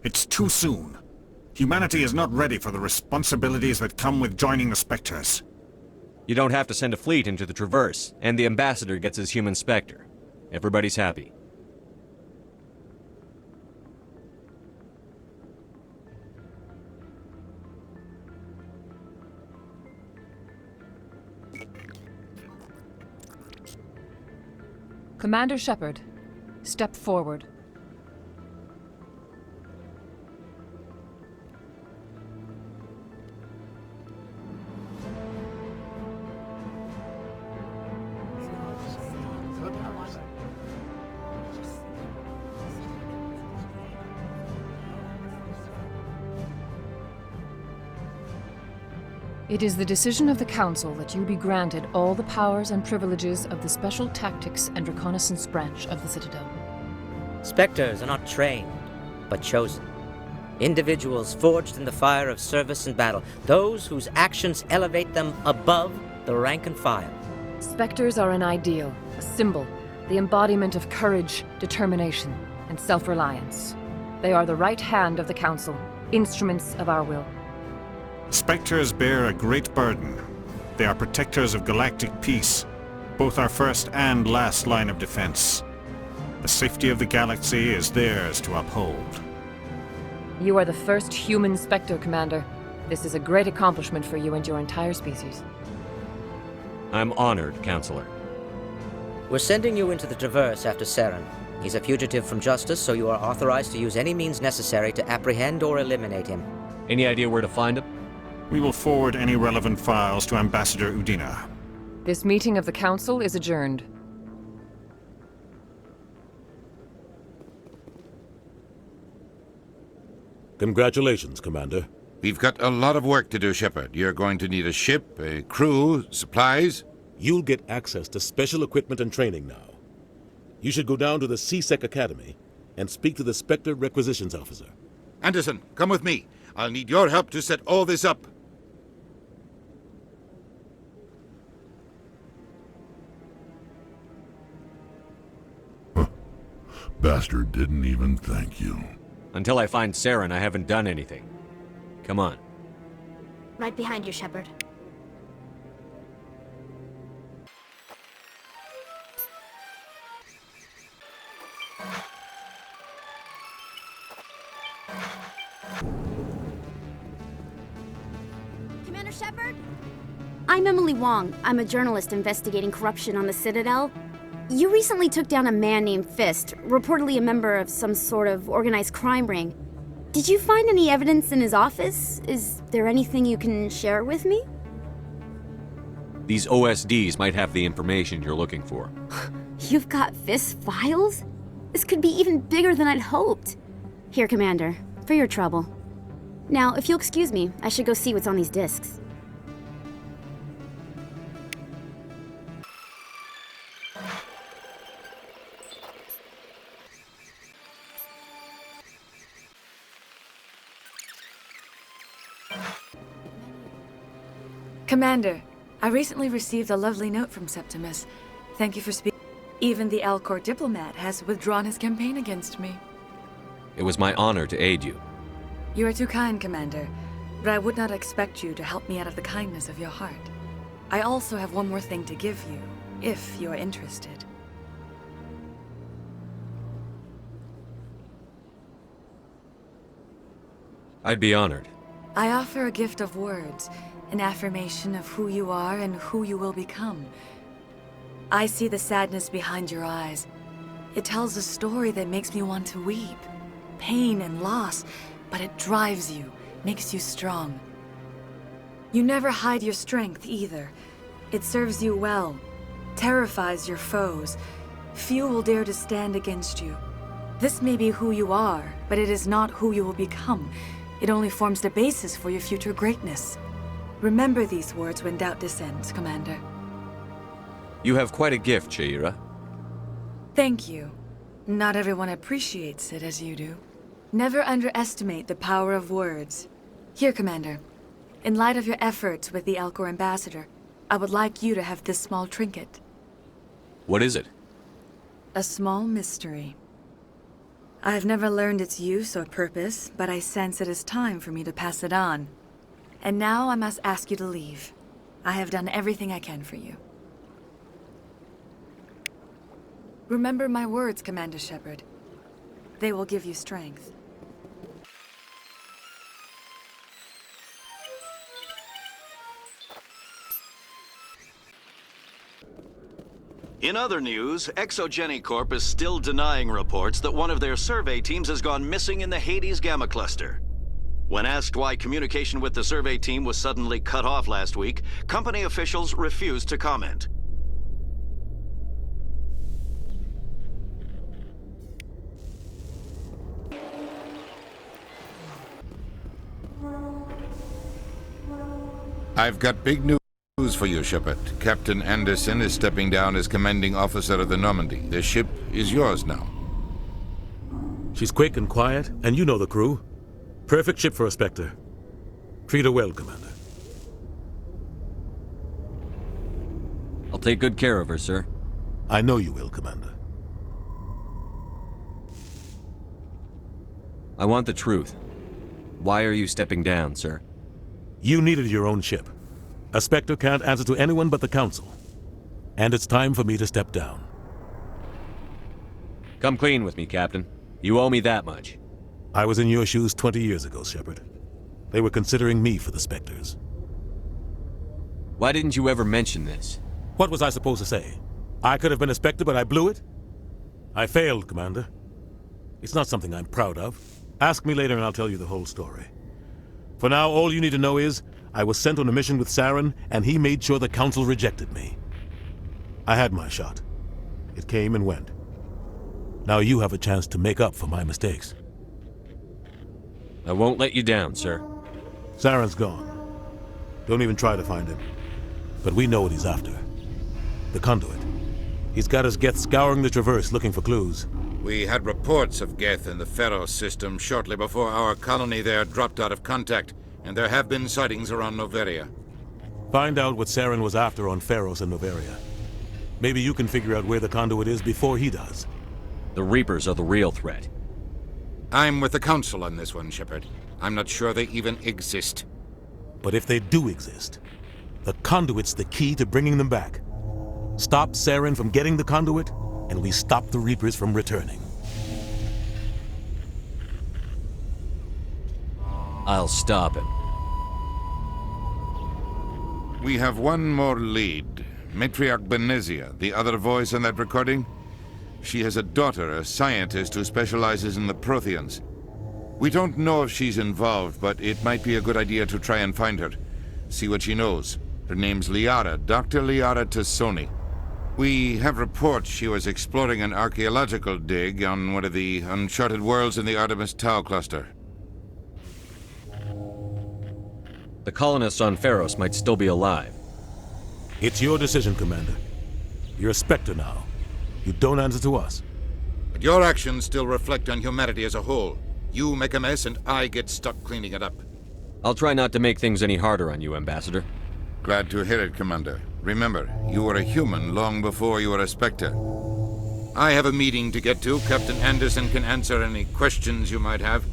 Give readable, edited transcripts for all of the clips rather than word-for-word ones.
It's too soon. Humanity is not ready for the responsibilities that come with joining the Spectres. You don't have to send a fleet into the Traverse, and the Ambassador gets his human Spectre. Everybody's happy. Commander Shepard, step forward. It is the decision of the Council that you be granted all the powers and privileges of the Special Tactics and Reconnaissance Branch of the Citadel. Spectres are not trained, but chosen. Individuals forged in the fire of service and battle, those whose actions elevate them above the rank and file. Spectres are an ideal, a symbol, the embodiment of courage, determination, and self-reliance. They are the right hand of the Council, instruments of our will. Spectres bear a great burden. They are protectors of galactic peace, both our first and last line of defense. The safety of the galaxy is theirs to uphold. You are the first human Spectre, Commander. This is a great accomplishment for you and your entire species. I'm honored, Counselor. We're sending you into the Traverse after Saren. He's a fugitive from justice, so you are authorized to use any means necessary to apprehend or eliminate him. Any idea where to find him? We will forward any relevant files to Ambassador Udina. This meeting of the Council is adjourned. Congratulations, Commander. We've got a lot of work to do, Shepard. You're going to need a ship, a crew, supplies. You'll get access to special equipment and training now. You should go down to the C-Sec Academy and speak to the Spectre Requisitions Officer. Anderson, come with me. I'll need your help to set all this up. Bastard didn't even thank you. Until I find Saren, I haven't done anything. Come on. Right behind you, Shepard. Commander Shepard? I'm Emily Wong. I'm a journalist investigating corruption on the Citadel. You recently took down a man named Fist, reportedly a member of some sort of organized crime ring. Did you find any evidence in his office? Is there anything you can share with me? These OSDs might have the information you're looking for. You've got Fist's files? This could be even bigger than I'd hoped. Here, Commander, for your trouble. Now, if you'll excuse me, I should go see what's on these discs. Commander, I recently received a lovely note from Septimus. Thank you for speaking. Even the Elcor diplomat has withdrawn his campaign against me. It was my honor to aid you. You are too kind, Commander, but I would not expect you to help me out of the kindness of your heart. I also have one more thing to give you, if you are interested. I'd be honored. I offer a gift of words, an affirmation of who you are and who you will become. I see the sadness behind your eyes. It tells a story that makes me want to weep. Pain and loss, but it drives you, makes you strong. You never hide your strength either. It serves you well, terrifies your foes. Few will dare to stand against you. This may be who you are, but it is not who you will become. It only forms the basis for your future greatness. Remember these words when doubt descends, Commander. You have quite a gift, Shaira. Thank you. Not everyone appreciates it as you do. Never underestimate the power of words. Here, Commander. In light of your efforts with the Elcor Ambassador, I would like you to have this small trinket. What is it? A small mystery. I've never learned its use or purpose, but I sense it is time for me to pass it on. And now I must ask you to leave. I have done everything I can for you. Remember my words, Commander Shepard. They will give you strength. In other news, Exogeny Corp is still denying reports that one of their survey teams has gone missing in the Hades Gamma Cluster. When asked why communication with the survey team was suddenly cut off last week, company officials refused to comment. I've got big news for you, Shepard. Captain Anderson is stepping down as commanding officer of the Normandy. The ship is yours now. She's quick and quiet, and you know the crew. Perfect ship for a Spectre. Treat her well, Commander. I'll take good care of her, sir. I know you will, Commander. I want the truth. Why are you stepping down, sir? You needed your own ship. A Spectre can't answer to anyone but the Council. And it's time for me to step down. Come clean with me, Captain. You owe me that much. I was in your shoes 20 years ago, Shepard. They were considering me for the Spectres. Why didn't you ever mention this? What was I supposed to say? I could have been a Spectre, but I blew it? I failed, Commander. It's not something I'm proud of. Ask me later and I'll tell you the whole story. For now, all you need to know is, I was sent on a mission with Saren, and he made sure the Council rejected me. I had my shot. It came and went. Now you have a chance to make up for my mistakes. I won't let you down, sir. Saren's gone. Don't even try to find him. But we know what he's after. The conduit. He's got us Geth scouring the Traverse looking for clues. We had reports of Geth in the Pharos system shortly before our colony there dropped out of contact, and there have been sightings around Noveria. Find out what Saren was after on Pharos and Noveria. Maybe you can figure out where the conduit is before he does. The Reapers are the real threat. I'm with the Council on this one, Shepard. I'm not sure they even exist. But if they do exist, the conduit's the key to bringing them back. Stop Saren from getting the conduit, and we stop the Reapers from returning. I'll stop him. We have one more lead. Matriarch Benezia, the other voice in that recording. She has a daughter, a scientist who specializes in the Protheans. We don't know if she's involved, but it might be a good idea to try and find her. See what she knows. Her name's Liara, Dr. Liara Tassoni. We have reports she was exploring an archaeological dig on one of the uncharted worlds in the Artemis Tau cluster. The colonists on Pharos might still be alive. It's your decision, Commander. You're a Spectre now. You don't answer to us. But your actions still reflect on humanity as a whole. You make a mess and I get stuck cleaning it up. I'll try not to make things any harder on you, Ambassador. Glad to hear it, Commander. Remember, you were a human long before you were a Spectre. I have a meeting to get to. Captain Anderson can answer any questions you might have.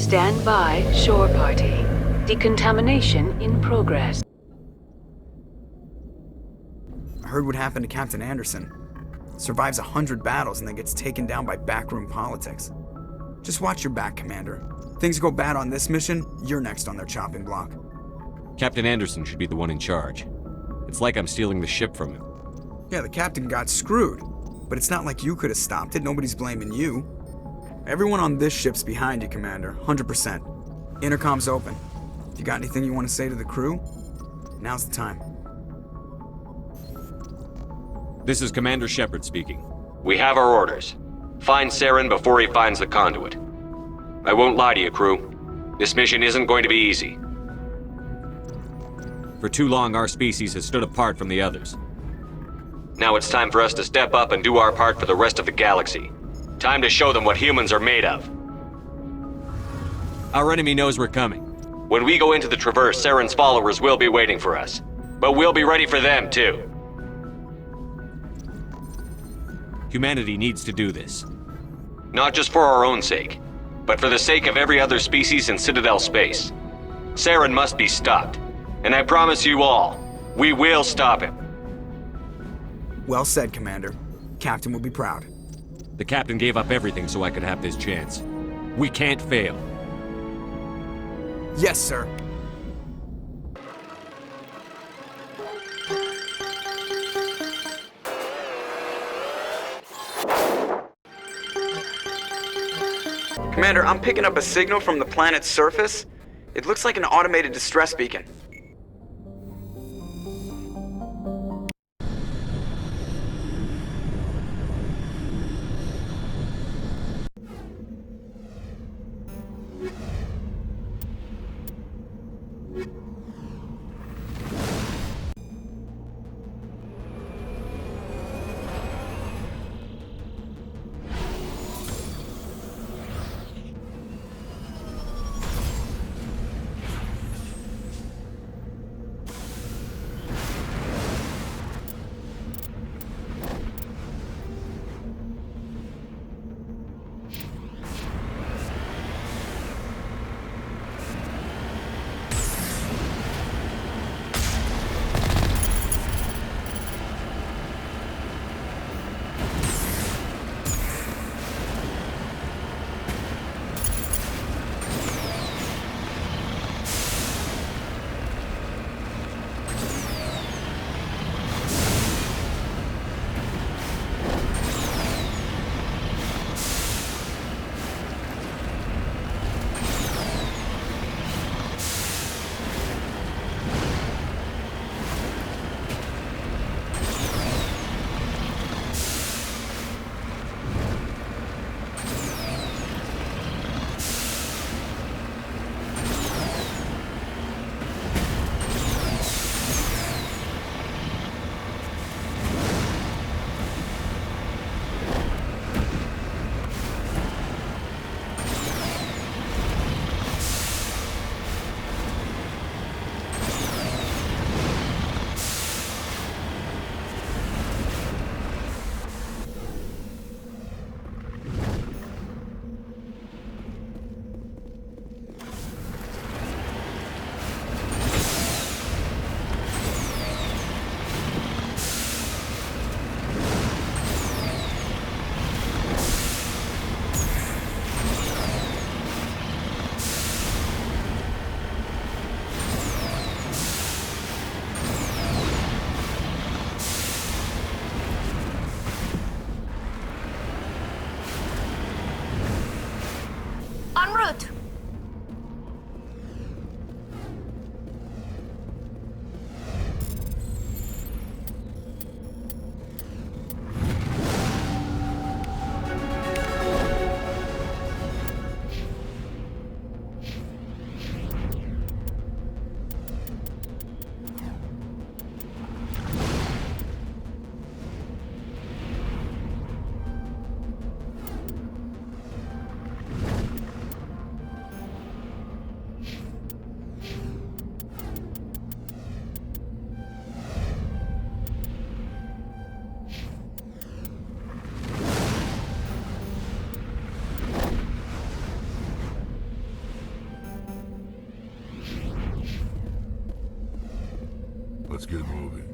Stand by, shore party. Decontamination in progress. I heard what happened to Captain Anderson. Survives 100 battles and then gets taken down by backroom politics. Just watch your back, Commander. Things go bad on this mission, you're next on their chopping block. Captain Anderson should be the one in charge. It's like I'm stealing the ship from him. Yeah, the captain got screwed. But it's not like you could have stopped it. Nobody's blaming you. Everyone on this ship's behind you, Commander. 100%. Intercom's open. If you got anything you want to say to the crew, now's the time. This is Commander Shepard speaking. We have our orders. Find Saren before he finds the conduit. I won't lie to you, crew. This mission isn't going to be easy. For too long, our species has stood apart from the others. Now it's time for us to step up and do our part for the rest of the galaxy. Time to show them what humans are made of. Our enemy knows we're coming. When we go into the Traverse, Saren's followers will be waiting for us. But we'll be ready for them, too. Humanity needs to do this. Not just for our own sake, but for the sake of every other species in Citadel space. Saren must be stopped. And I promise you all, we will stop him. Well said, Commander. Captain will be proud. The captain gave up everything so I could have this chance. We can't fail. Yes, sir. Commander, I'm picking up a signal from the planet's surface. It looks like an automated distress beacon. En route! Let's get moving.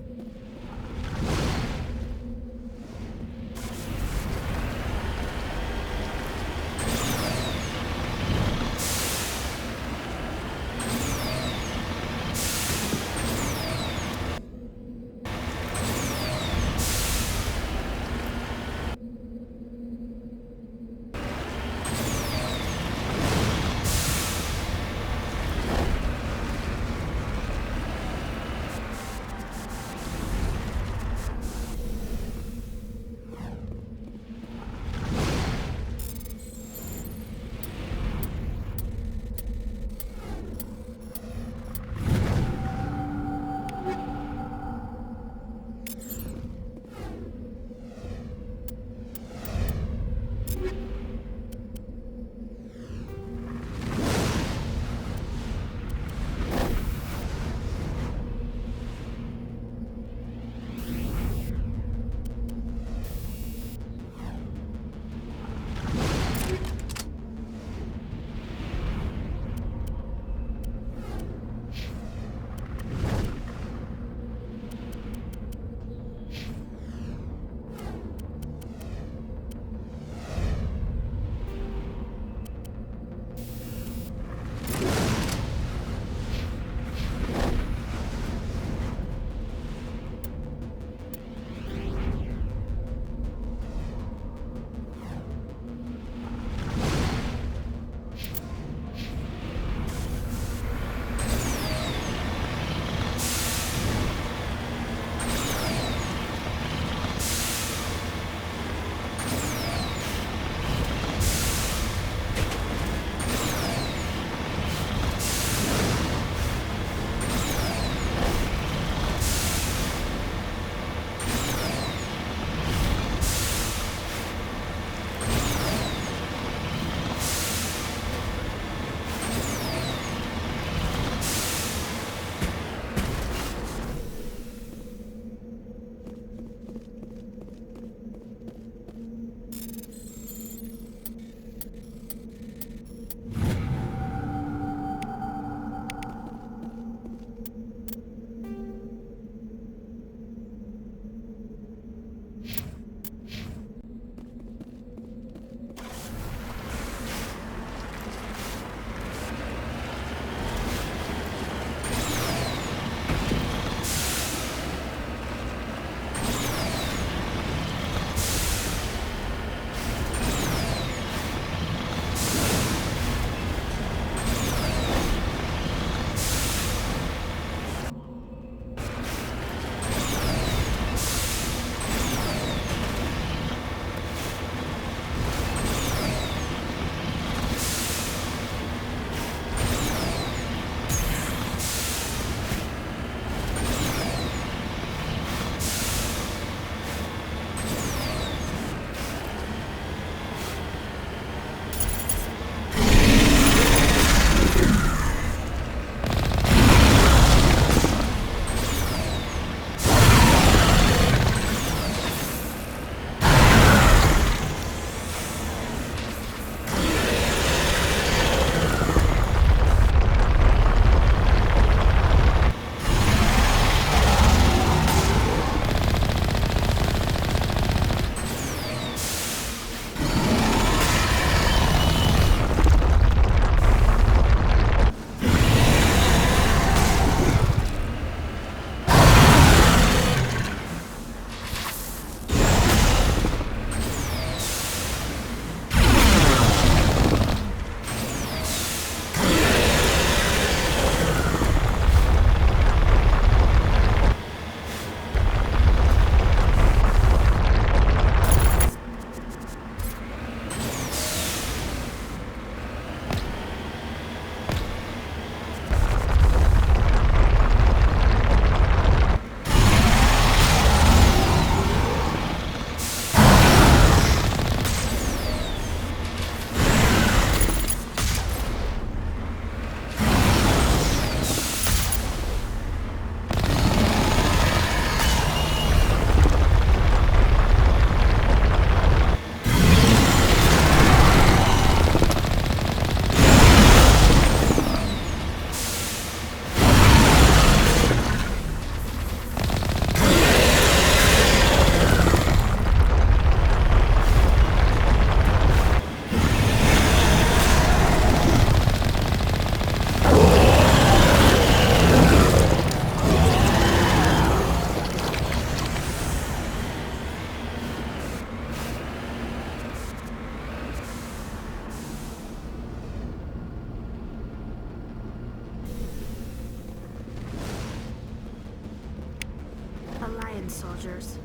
soldiers.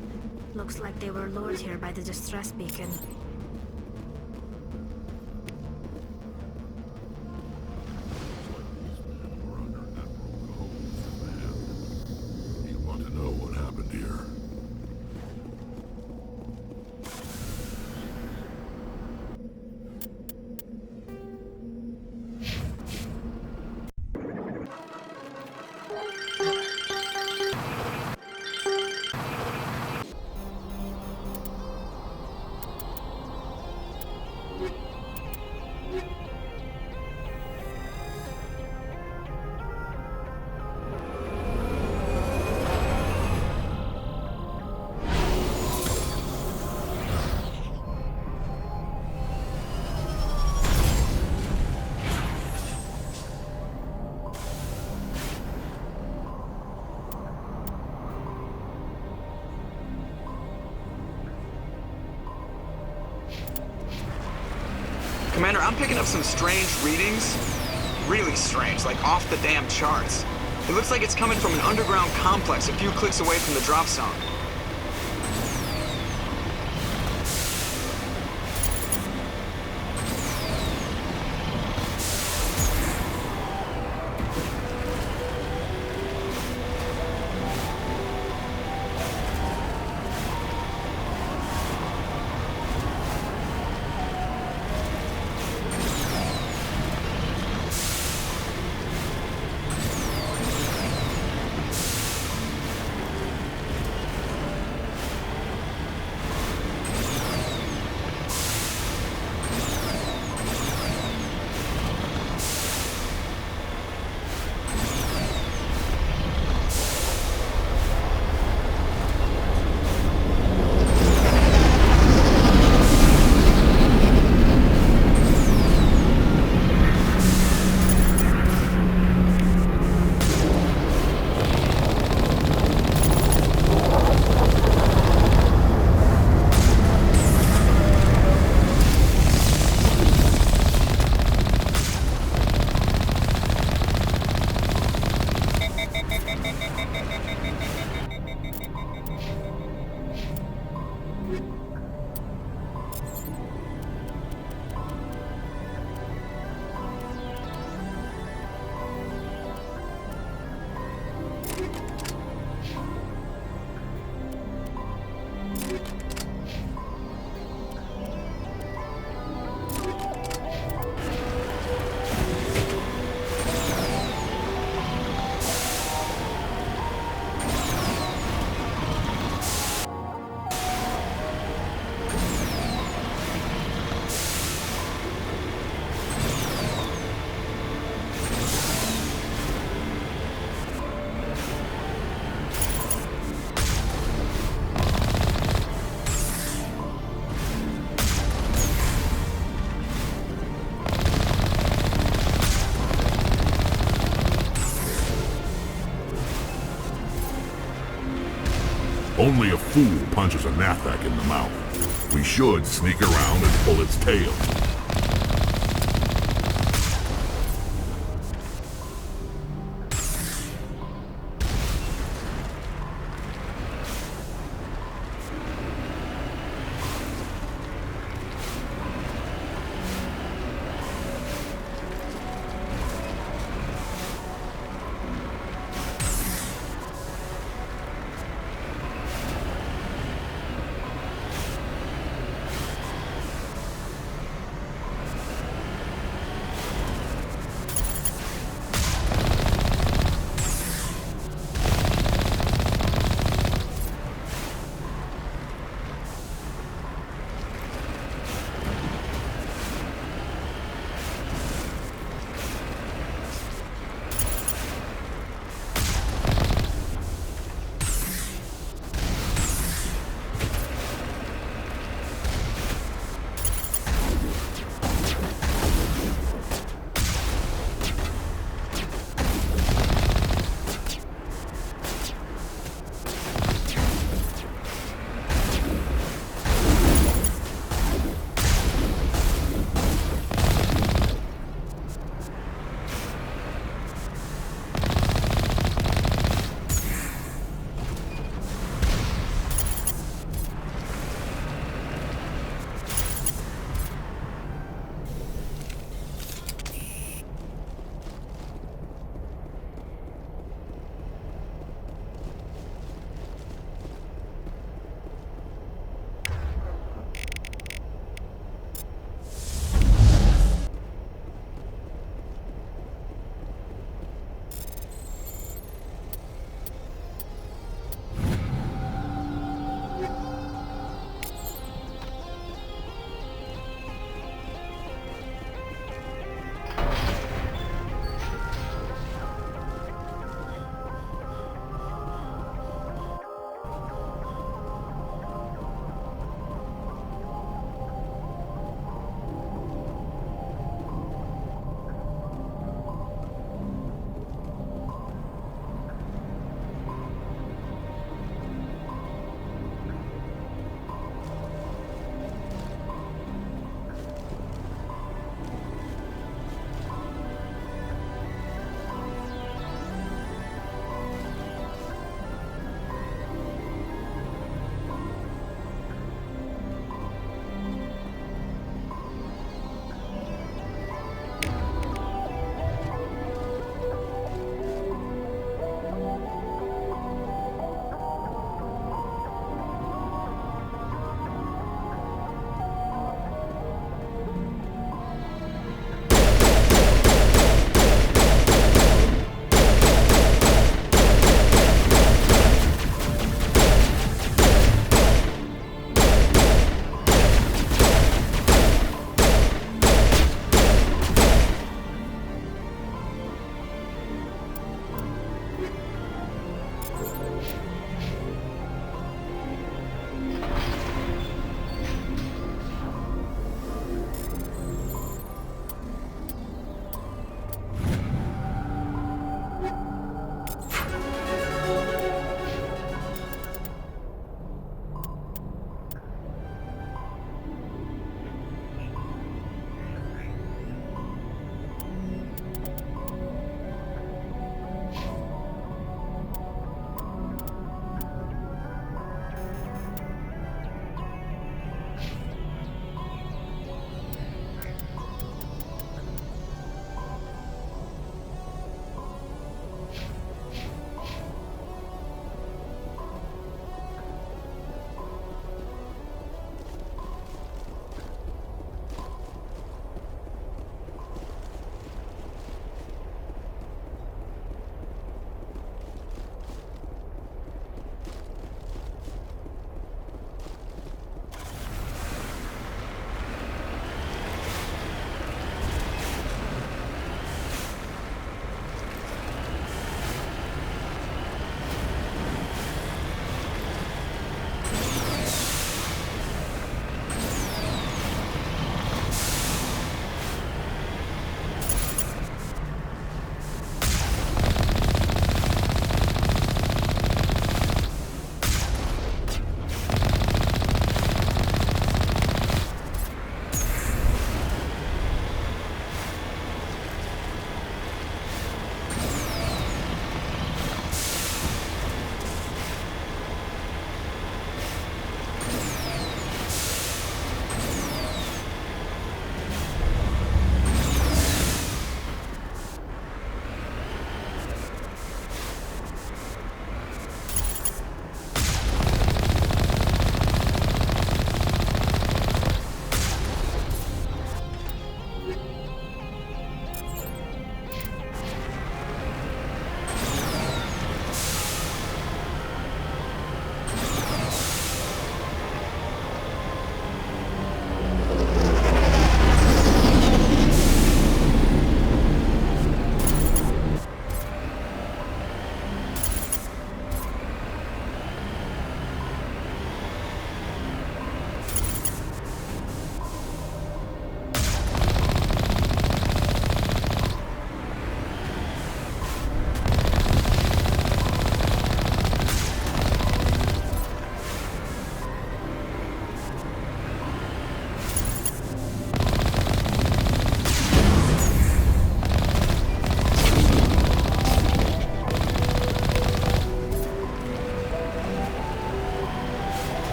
Looks like they were lured here by the distress beacon. You want to know what happened here? Commander, I'm picking up some strange readings. Really strange, like off the damn charts. It looks like it's coming from an underground complex a few clicks away from the drop zone. Only a fool punches a Nathak in the mouth. We should sneak around and pull its tail.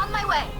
On my way.